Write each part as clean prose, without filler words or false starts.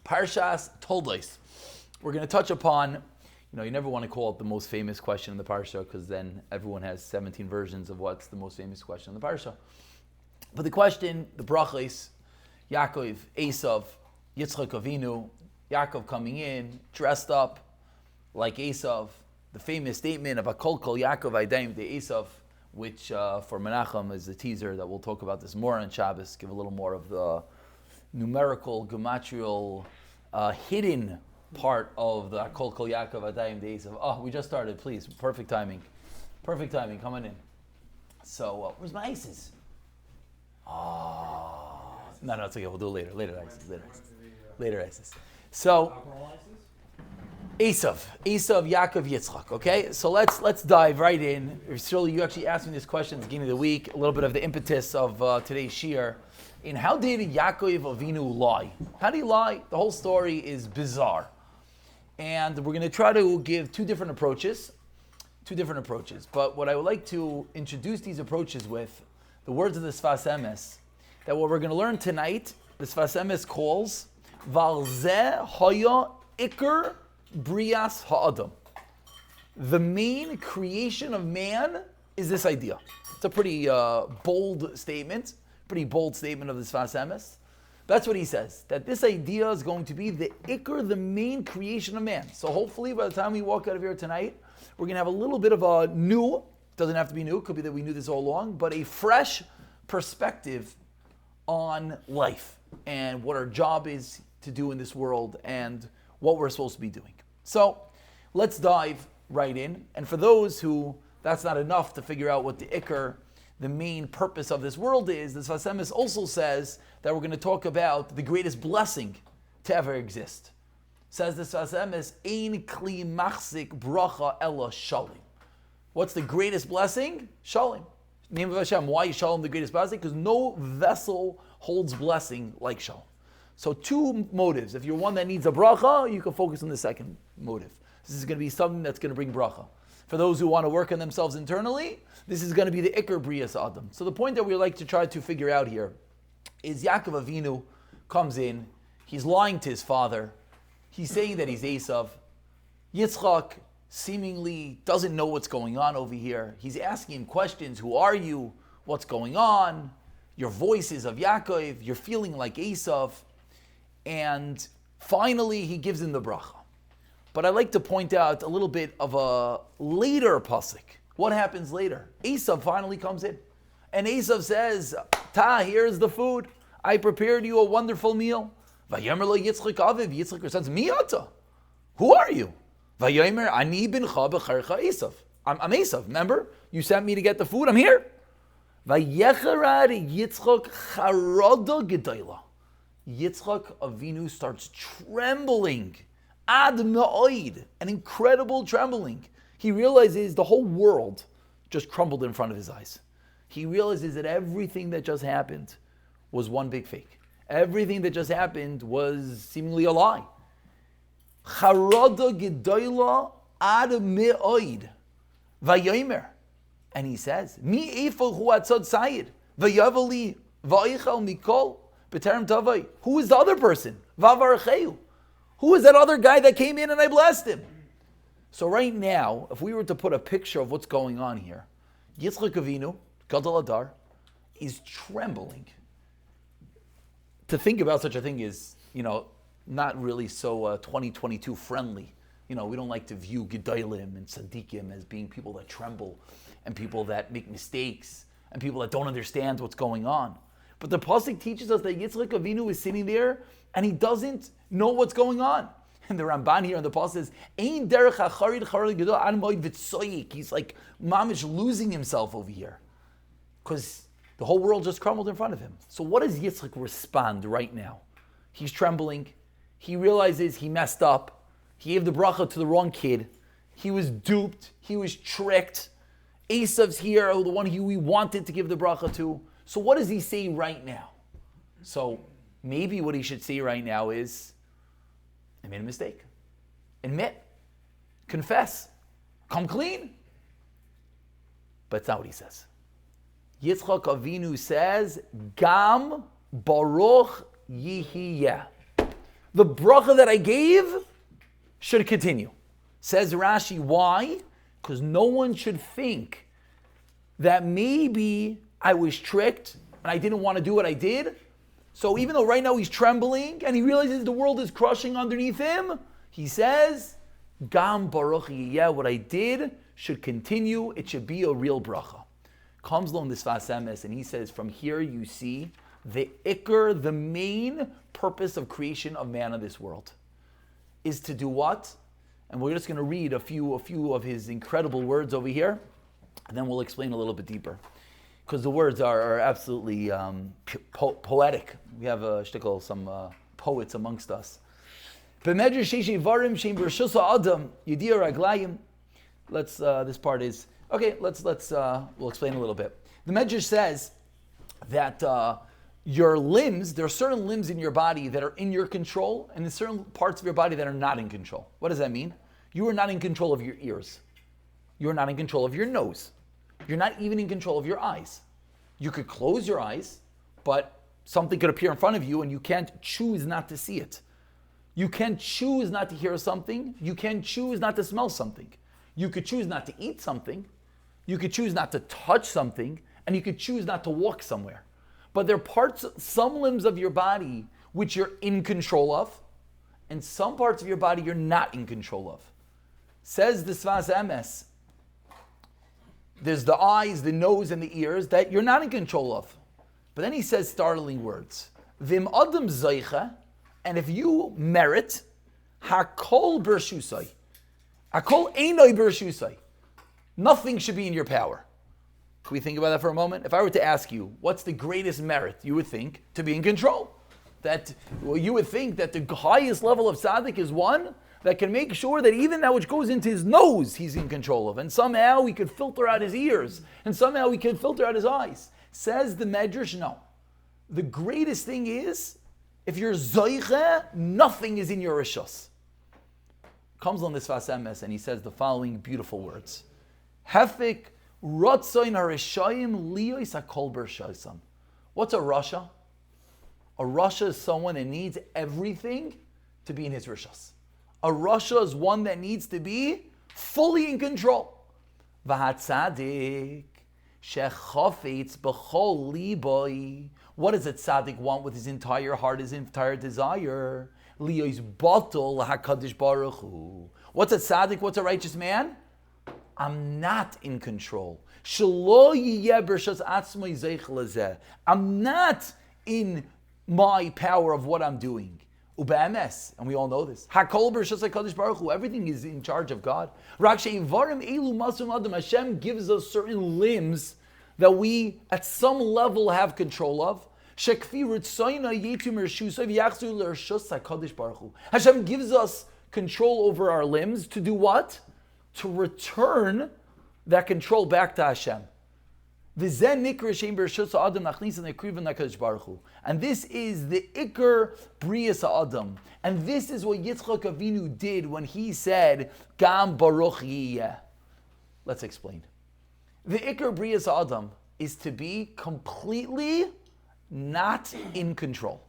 Parshas Toldos. We're going to touch upon, you never want to call it the most famous question in the Parsha because then everyone has 17 versions of what's the most famous question in the Parsha. But the question, the brachos, Yaakov, Esav, Yitzchak Avinu, Yaakov coming in, dressed up like Esav, the famous statement of Akol Kol Yaakov Aidayim de Esav, which for Menachem is the teaser that we'll talk about this more on Shabbos, give a little more of the numerical, gematrial, hidden part of the Akol Kol Yaakov Aidayim de Esav. Oh, we just started, please. Perfect timing. Perfect timing, come on in. So, where's my ices? Oh, no, it's okay, we'll do it later Later ices. So, Esav, Yaakov, Yitzchak. Okay, so let's dive right in. Shirley, you actually asked me this question at the beginning of the week. A little bit of the impetus of today's shiur. In how did Yaakov Avinu lie? How did he lie? The whole story is bizarre, and we're going to try to give two different approaches. But what I would like to introduce these approaches with the words of the Sfas Emes, that what we're going to learn tonight, the Sfas Emes calls Val Zeh Haya Iker Brias Ha'adam. The main creation of man is this idea. It's a pretty bold statement of the Sfas Emes. That's what he says, that this idea is going to be the Iker, the main creation of man. So hopefully by the time we walk out of here tonight, we're going to have a little bit of a new, doesn't have to be new, it could be that we knew this all along, but a fresh perspective on life and what our job is to do in this world and what we're supposed to be doing. So let's dive right in. And for those who that's not enough to figure out what the Iker, the main purpose of this world is, the Sfas Emes also says that we're going to talk about the greatest blessing to ever exist. Says the Sfas Emes, Ein kli machzik bracha ella shalim. What's the greatest blessing? Shalim. Name of Hashem. Why is Shalom the greatest blessing? Because no vessel holds blessing like Shalom. So two motives. If you're one that needs a bracha, you can focus on the second motive. This is going to be something that's going to bring bracha. For those who want to work on themselves internally, this is going to be the Iker Brias Adam. So the point that we like to try to figure out here is Yaakov Avinu comes in, he's lying to his father, he's saying that he's Esav. Yitzchak seemingly doesn't know what's going on over here. He's asking him questions. Who are you? What's going on? Your voice is of Yaakov. You're feeling like Esav. And finally, he gives him the bracha. But I'd like to point out a little bit of a later pasuk. What happens later? Esav finally comes in. And Esav says, here's the food. I prepared you a wonderful meal. Vayomer lo Yitzchak Aviv. Yitzchak responds, Mi ata? Who are you? Vayomer ani bincha b'chercha Esav. I'm Esav. Remember? You sent me to get the food. I'm here. Vayecherad Yitzchak charada gedayla. Yitzchak Avinu starts trembling. Ad me'oid. An incredible trembling. He realizes the whole world just crumbled in front of his eyes. He realizes that everything that just happened was one big fake. Everything that just happened was seemingly a lie. Charada gedoyla ad me'oid. Vayomer. And he says, Mi eifel hu atzad sayid. Vayavali vayichal mikol b'terem tavai. Who is the other person? Vavarcheu. Who is that other guy that came in and I blessed him? So right now, if we were to put a picture of what's going on here, Yitzchak Avinu, Gadol Adar, is trembling. To think about such a thing is, not really so 2022 friendly. We don't like to view Gedolim and Tzaddikim as being people that tremble and people that make mistakes and people that don't understand what's going on. But the pasuk teaches us that Yitzchak Avinu is sitting there and he doesn't know what's going on. And the Ramban here on the pasuk says, "Ein derech hacharid charid gedol ad moed v'tzoyik." He's like mamish losing himself over here because the whole world just crumbled in front of him. So what does Yitzchak respond right now? He's trembling. He realizes he messed up. He gave the bracha to the wrong kid. He was duped. He was tricked. Esav's here, the one who he wanted to give the bracha to. So what does he say right now? So maybe what he should say right now is, I made a mistake. Admit. Confess. Come clean. But it's not what he says. Yitzchak Avinu says, Gam Baruch Yihiyeh. The bracha that I gave should continue. Says Rashi, why? Because no one should think that maybe I was tricked and I didn't want to do what I did. So even though right now he's trembling and he realizes the world is crushing underneath him, he says, Gam Baruch Yeh, what I did should continue. It should be a real bracha. Comes along this Sfas Emes and he says, from here you see the ikr, the main purpose of creation of man in this world is to do what? And we're just going to read a few of his incredible words over here, and then we'll explain a little bit deeper. Because the words are absolutely poetic. We have some poets amongst us. This part is, okay, we'll explain a little bit. The Medrash says that your limbs, there are certain limbs in your body that are in your control, and there's certain parts of your body that are not in control. What does that mean? You are not in control of your ears. You are not in control of your nose. You're not even in control of your eyes. You could close your eyes, but something could appear in front of you and you can't choose not to see it. You can't choose not to hear something. You can choose not to smell something. You could choose not to eat something. You could choose not to touch something, and you could choose not to walk somewhere. But there are parts, some limbs of your body which you're in control of, and some parts of your body you're not in control of. Says the Sfas Emes, there's the eyes, the nose, and the ears that you're not in control of. But then he says startling words. Vim adam zeicha, and if you merit, hakol bershusai. Hakol einoi bershusai. Nothing should be in your power. Can we think about that for a moment? If I were to ask you, what's the greatest merit? You would think to be in control. You would think that the highest level of tzaddik is one that can make sure that even that which goes into his nose, he's in control of. And somehow he could filter out his ears. And somehow he could filter out his eyes. Says the Medrash, no. The greatest thing is, if you're zoiche, nothing is in your rishos. Comes on this Sfas Emes and he says the following beautiful words. Hefik rotzoin harishayim liyois hakol b'rshosam. What's a rasha? A rasha is someone that needs everything to be in his rishos. A rasha is one that needs to be fully in control. V'hatzadik shechafetz b'chol liboy. What does a tzaddik want with his entire heart, his entire desire? Liyois batul hakadosh baruch hu. What's a tzaddik? What's a righteous man? I'm not in control. I'm not in my power of what I'm doing. Ube'emes, and we all know this. Hakol b'rshos HaKadosh Baruch Hu. Everything is in charge of God. Hashem gives us certain limbs that we, at some level, have control of. Hashem gives us control over our limbs to do what? To return that control back to Hashem. And this is the Iker Brias Adam. And this is what Yitzchak Avinu did when he said, Gam Baruch Yiyeh. Let's explain. The Iker Brias Adam is to be completely not in control.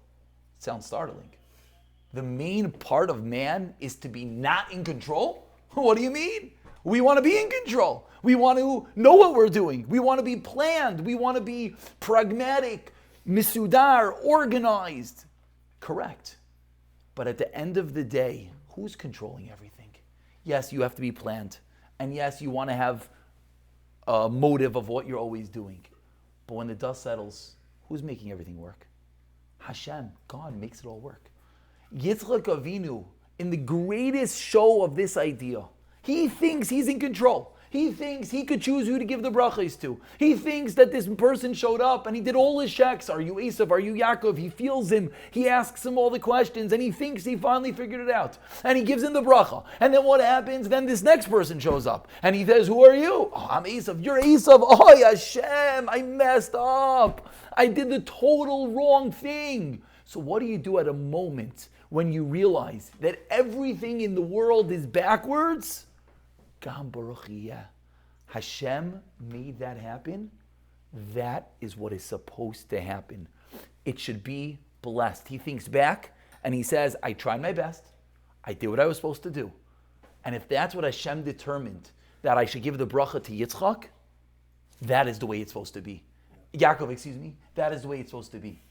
Sounds startling. The main part of man is to be not in control? What do you mean? We want to be in control. We want to know what we're doing. We want to be planned. We want to be pragmatic, misudar, organized. Correct. But at the end of the day, who's controlling everything? Yes, you have to be planned. And yes, you want to have a motive of what you're always doing. But when the dust settles, who's making everything work? Hashem, God makes it all work. Yitzchak Avinu, in the greatest show of this idea, he thinks he's in control. He thinks he could choose who to give the brachas to. He thinks that this person showed up and he did all his checks. Are you Esav? Are you Yaakov? He feels him. He asks him all the questions and he thinks he finally figured it out. And he gives him the bracha. And then what happens? Then this next person shows up and he says, who are you? Oh, I'm Esav. You're Esav. Oh, Hashem, I messed up. I did the total wrong thing. So what do you do at a moment when you realize that everything in the world is backwards? Gam Baruch Yiyeh. Hashem made that happen. That is what is supposed to happen. It should be blessed. He thinks back And he says, I tried my best. I did what I was supposed to do. And if that's what Hashem determined, that I should give the bracha to Yitzchak, that is the way it's supposed to be. Yaakov, excuse me, that is the way it's supposed to be.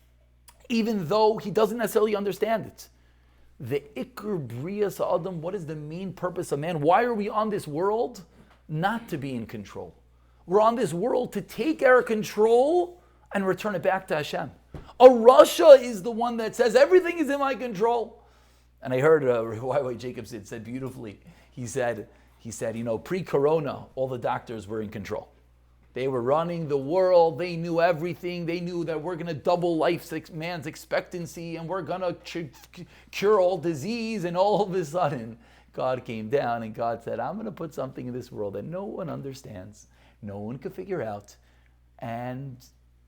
Even though he doesn't necessarily understand it. The Iker Brias Adam, what is the main purpose of man? Why are we on this world? Not to be in control. We're on this world to take our control and return it back to Hashem. A Russia is the one that says everything is in my control. And I heard Y.Y. Jacobson said beautifully, he said, pre-corona, all the doctors were in control. They were running the world. They knew everything. They knew that we're going to double man's expectancy and we're going to cure all disease. And all of a sudden, God came down and God said, I'm going to put something in this world that no one understands, no one can figure out, and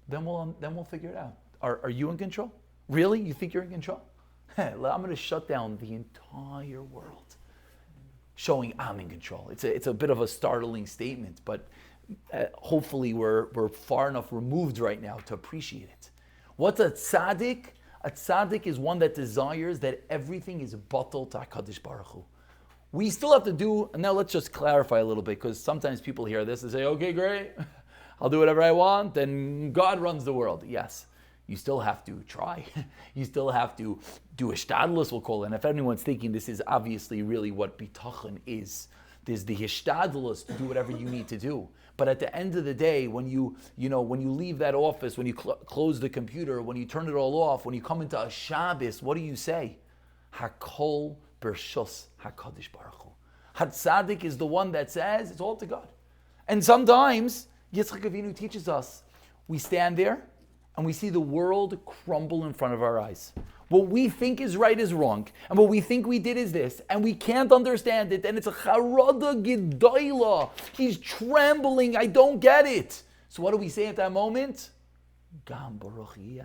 then we'll figure it out. Are you in control? Really? You think you're in control? I'm going to shut down the entire world, showing I'm in control. It's a bit of a startling statement, but hopefully we're far enough removed right now to appreciate it. What's a tzaddik? A tzaddik is one that desires that everything is batal to HaKadosh Baruch Hu. We still have to do, and now let's just clarify a little bit, because sometimes people hear this and say, okay, great, I'll do whatever I want, and God runs the world. Yes, you still have to try. You still have to do a shtadlus, we'll call it. And if anyone's thinking this is obviously really what bitachon is, there's the hishtadlus to do whatever you need to do. But at the end of the day, when you leave that office, when you close the computer, when you turn it all off, when you come into a Shabbos, what do you say? Hakol Bershus HaKadosh Baruch Hu. Hatzadik is the one that says it's all to God. And sometimes Yitzchak Avinu teaches us, we stand there and we see the world crumble in front of our eyes. What we think is right is wrong, and what we think we did is this, and we can't understand it, and it's a charada gedoyla. He's trembling, I don't get it. So what do we say at that moment? Gam baruch yeh.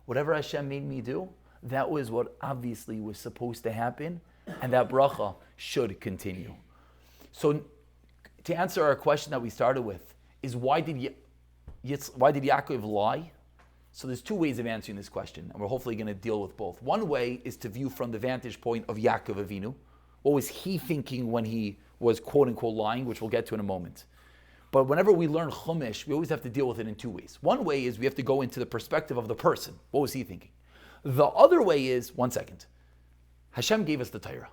Whatever Hashem made me do, that was what obviously was supposed to happen, and that bracha should continue. So to answer our question that we started with, is why did Yaakov lie? So there's two ways of answering this question, and we're hopefully going to deal with both. One way is to view from the vantage point of Yaakov Avinu. What was he thinking when he was quote-unquote lying, which we'll get to in a moment. But whenever we learn Chumash, we always have to deal with it in two ways. One way is we have to go into the perspective of the person. What was he thinking? The other way is, one second, Hashem gave us the Torah.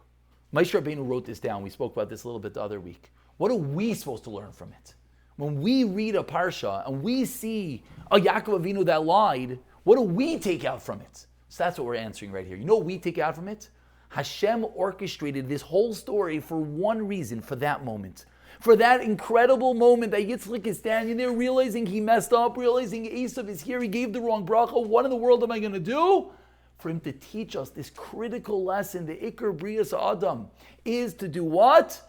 Moshe Rabbeinu wrote this down. We spoke about this a little bit the other week. What are we supposed to learn from it? When we read a parsha and we see a Yaakov Avinu that lied, what do we take out from it? So that's what we're answering right here. You know what we take out from it? Hashem orchestrated this whole story for one reason, for that moment. For that incredible moment that Yitzchak is standing there realizing he messed up, realizing Esav is here, he gave the wrong bracha, what in the world am I going to do? For him to teach us this critical lesson, the Iker Brias Adam, is to do what?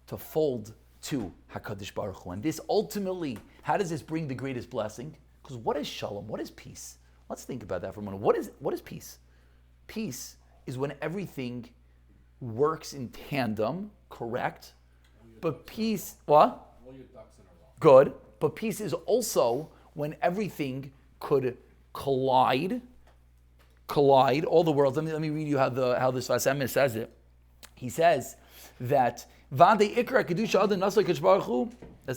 To fold to HaKadosh Baruch Hu. And this ultimately, how does this bring the greatest blessing? Because what is shalom? What is peace? Let's think about that for a moment. What is peace? Peace is when everything works in tandem, correct? But peace, what? All your ducks in a row. Good. But peace is also when everything could collide, all the worlds. Let me read you how this Vasemis says it. He says that that's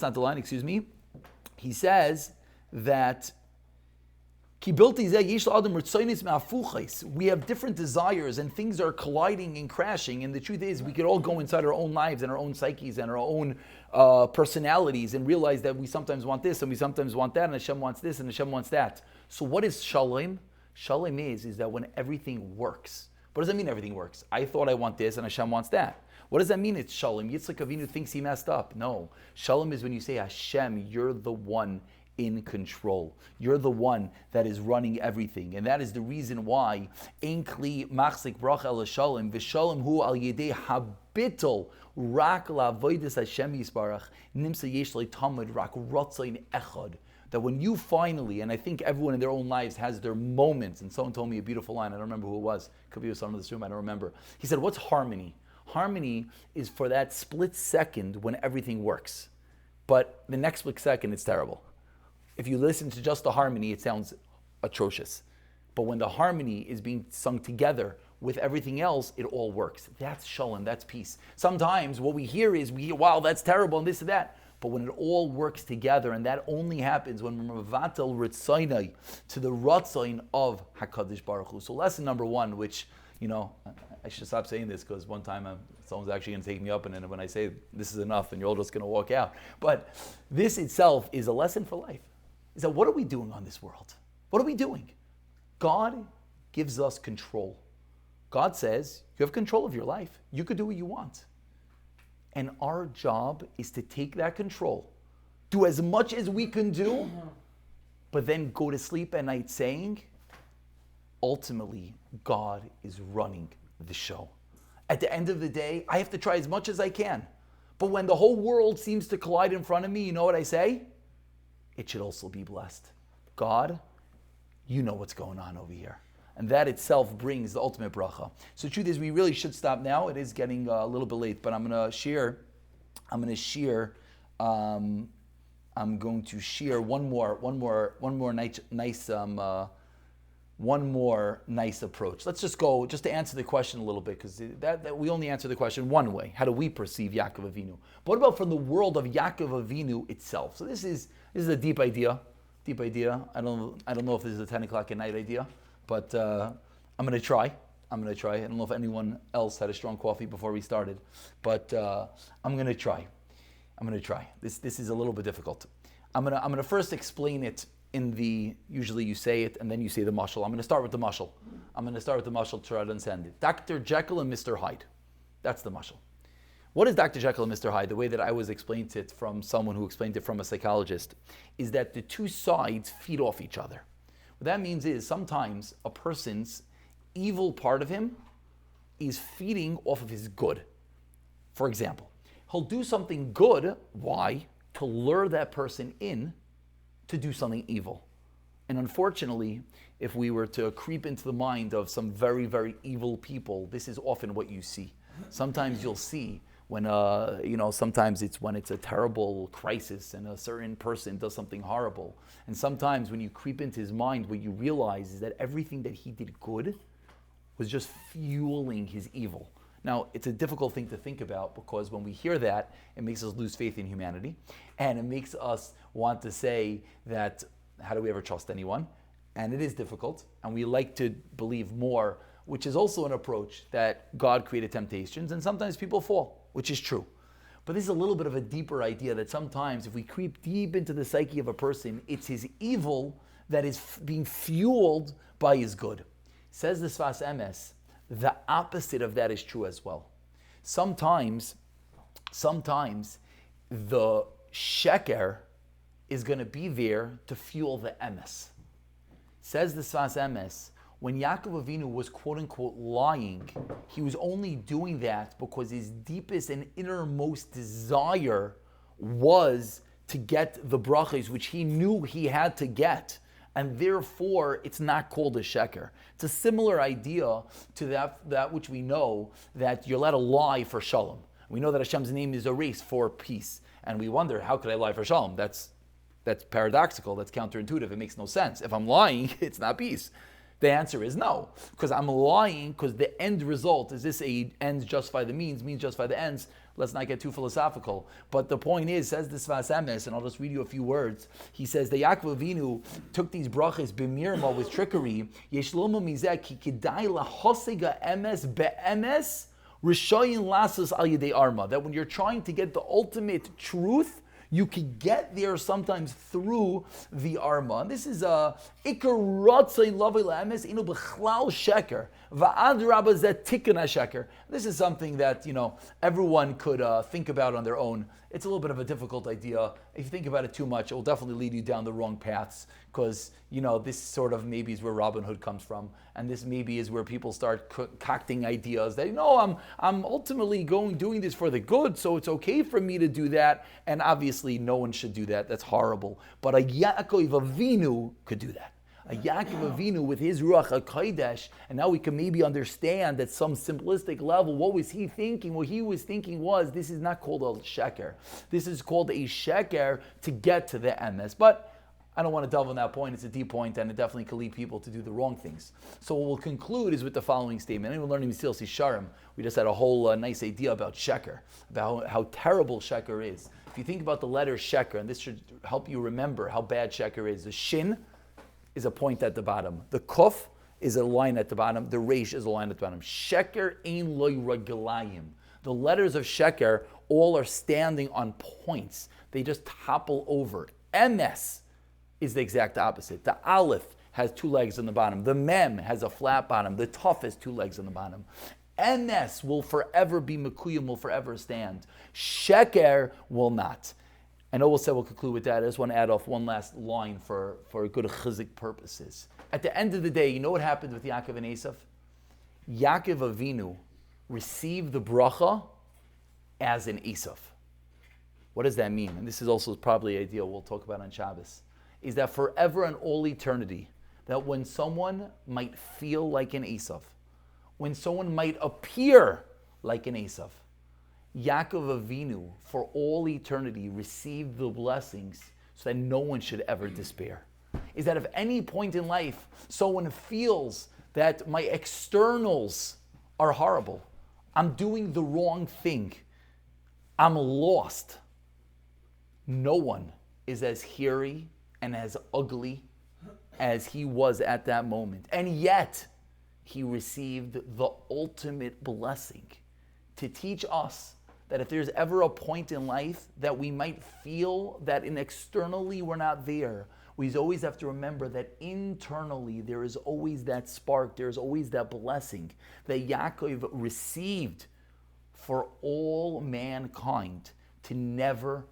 not the line, excuse me. He says that we have different desires and things are colliding and crashing, and the truth is we could all go inside our own lives and our own psyches and our own personalities and realize that we sometimes want this and we sometimes want that, and Hashem wants this and Hashem wants that. So what is shalom? Shalom is that when everything works. What does that mean everything works? I thought I want this and Hashem wants that. What does that mean it's shalom? Yitzchak Avinu thinks he messed up. No. Shalom is when you say, Hashem, you're the one in control. You're the one that is running everything. And that is the reason why Ein Kli Machzik Bracha El Shalom V'Shalom Hu Al Yedei Habitul Rak La'Avodas Hashem Yisbarach Nimsa Yesh Tamid Rak Rotzain Echad. That when you finally, and I think everyone in their own lives has their moments, and someone told me a beautiful line, I don't remember who it was, could be with someone in this room, I don't remember. He said, what's harmony? Harmony is for that split second when everything works. But the next split second, it's terrible. If you listen to just the harmony, it sounds atrocious. But when the harmony is being sung together with everything else, it all works. That's shalom, that's peace. Sometimes what we hear is, wow, that's terrible and this and that. But when it all works together, and that only happens when we're mevatel ritzaynai to the ratzayn of HaKadosh Baruch Hu. So lesson number one, which, I should stop saying this because one time someone's actually going to take me up, and then when I say this is enough, and you're all just going to walk out. But this itself is a lesson for life. Is that what are we doing on this world? What are we doing? God gives us control. God says, you have control of your life. You could do what you want. And our job is to take that control, do as much as we can do, but then go to sleep at night saying, ultimately, God is running the show. At the end of the day, I have to try as much as I can. But when the whole world seems to collide in front of me, you know what I say? It should also be blessed. God, you know what's going on over here. And that itself brings the ultimate bracha. So the truth is, we really should stop now. It is getting a little bit late, but I'm going to share one more nice approach. Let's just go, just to answer the question a little bit, because that we only answer the question one way. How do we perceive Yaakov Avinu? But what about from the world of Yaakov Avinu itself? So this is a deep idea. I don't know if this is a 10 o'clock at night idea, but I'm going to try. I don't know if anyone else had a strong coffee before we started, but I'm going to try. This is a little bit difficult. I'm going to first explain it usually you say it and then you say the mashal. I'm going to start with the mashal. To try to understand it. Dr. Jekyll and Mr. Hyde. That's the mashal. What is Dr. Jekyll and Mr. Hyde? The way that I was explained it from someone who explained it from a psychologist is that the two sides feed off each other. What that means is sometimes a person's evil part of him is feeding off of his good. For example, he'll do something good. Why? To lure that person in to do something evil. And unfortunately, if we were to creep into the mind of some very, very evil people, this is often what you see. Sometimes you'll see when, sometimes it's when it's a terrible crisis and a certain person does something horrible. And sometimes when you creep into his mind, what you realize is that everything that he did good was just fueling his evil. Now, it's a difficult thing to think about because when we hear that, it makes us lose faith in humanity. And it makes us want to say that, how do we ever trust anyone? And it is difficult. And we like to believe more, which is also an approach that God created temptations. And sometimes people fall, which is true. But this is a little bit of a deeper idea that sometimes if we creep deep into the psyche of a person, it's his evil that is being fueled by his good. Says the Sfas Emes, the opposite of that is true as well. Sometimes the sheker is going to be there to fuel the emes. Says the Sfas Emes, when Yaakov Avinu was quote-unquote lying, he was only doing that because his deepest and innermost desire was to get the brachas, which he knew he had to get. And therefore, it's not called a sheker. It's a similar idea to that which we know that you're allowed to lie for shalom. We know that Hashem's name is a race for peace. And we wonder, how could I lie for shalom? That's paradoxical. That's counterintuitive. It makes no sense. If I'm lying, it's not peace. The answer is no. Because I'm lying because the end result, is this a ends justify the means justify the ends? Let's not get too philosophical. But the point is, says the Sfas Emes, and I'll just read you a few words. He says, the Yaakov Avinu took these brachas b'mirma with trickery. Yeshlomo mizeh ki kedai lahosega emes be'emes rishoyin lasos al yedei arma. That when you're trying to get the ultimate truth, you can get there sometimes through the arma. And this is a ikar ratzay lavei la'emes inu b'chlal sheker va'ad rabba zeh tikkun sheker. This is something that everyone could think about on their own. It's a little bit of a difficult idea. If you think about it too much, it will definitely lead you down the wrong paths. Because this sort of maybe is where Robin Hood comes from, and this maybe is where people start concocting ideas that I'm ultimately doing this for the good, so it's okay for me to do that. And obviously, no one should do that. That's horrible. But a Yaakov Avinu could do that. A Yaakov Avinu with his Ruach HaKodesh, and now we can maybe understand at some simplistic level, what was he thinking? What he was thinking was, this is not called a sheker. This is called a sheker to get to the emes. But I don't want to delve on that point. It's a deep point, and it definitely can lead people to do the wrong things. So what we'll conclude is with the following statement. Anyone learning Mesilas Yesharim, we just had a whole nice idea about sheker, about how terrible sheker is. If you think about the letter sheker, and this should help you remember how bad sheker is. The shin is a point at the bottom. The kuf is a line at the bottom. The resh is a line at the bottom. Sheker ein loy regelayim. The letters of sheker all are standing on points. They just topple over. Emes is the exact opposite. The aleph has two legs on the bottom. The mem has a flat bottom. The tuf has two legs on the bottom. Emes will forever be mekuyim, will forever stand. Sheker will not. I know we'll conclude with that. I just want to add off one last line for good chizik purposes. At the end of the day, you know what happened with Yaakov and Esav? Yaakov Avinu received the bracha as an Esav. What does that mean? And this is also probably an idea we'll talk about on Shabbos. Is that forever and all eternity, that when someone might feel like an Esav, when someone might appear like an Esav, Yaakov Avinu, for all eternity, received the blessings so that no one should ever despair. Is that if any point in life someone feels that my externals are horrible, I'm doing the wrong thing, I'm lost, no one is as hairy and as ugly as he was at that moment. And yet, he received the ultimate blessing to teach us that if there's ever a point in life that we might feel that externally we're not there, we always have to remember that internally there is always that spark, there's always that blessing that Yaakov received for all mankind to never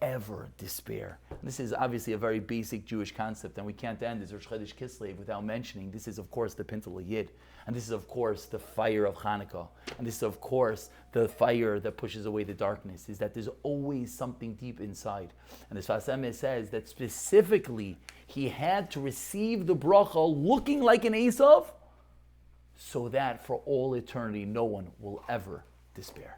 ever despair. And this is obviously a very basic Jewish concept, and we can't end as Rosh Chodesh Kislev without mentioning this is, of course, the Pintel Yid, and this is, of course, the fire of Hanukkah, and this is, of course, the fire that pushes away the darkness, is that there's always something deep inside. And the Sfas Emes says that specifically he had to receive the bracha looking like an Esav so that for all eternity no one will ever despair.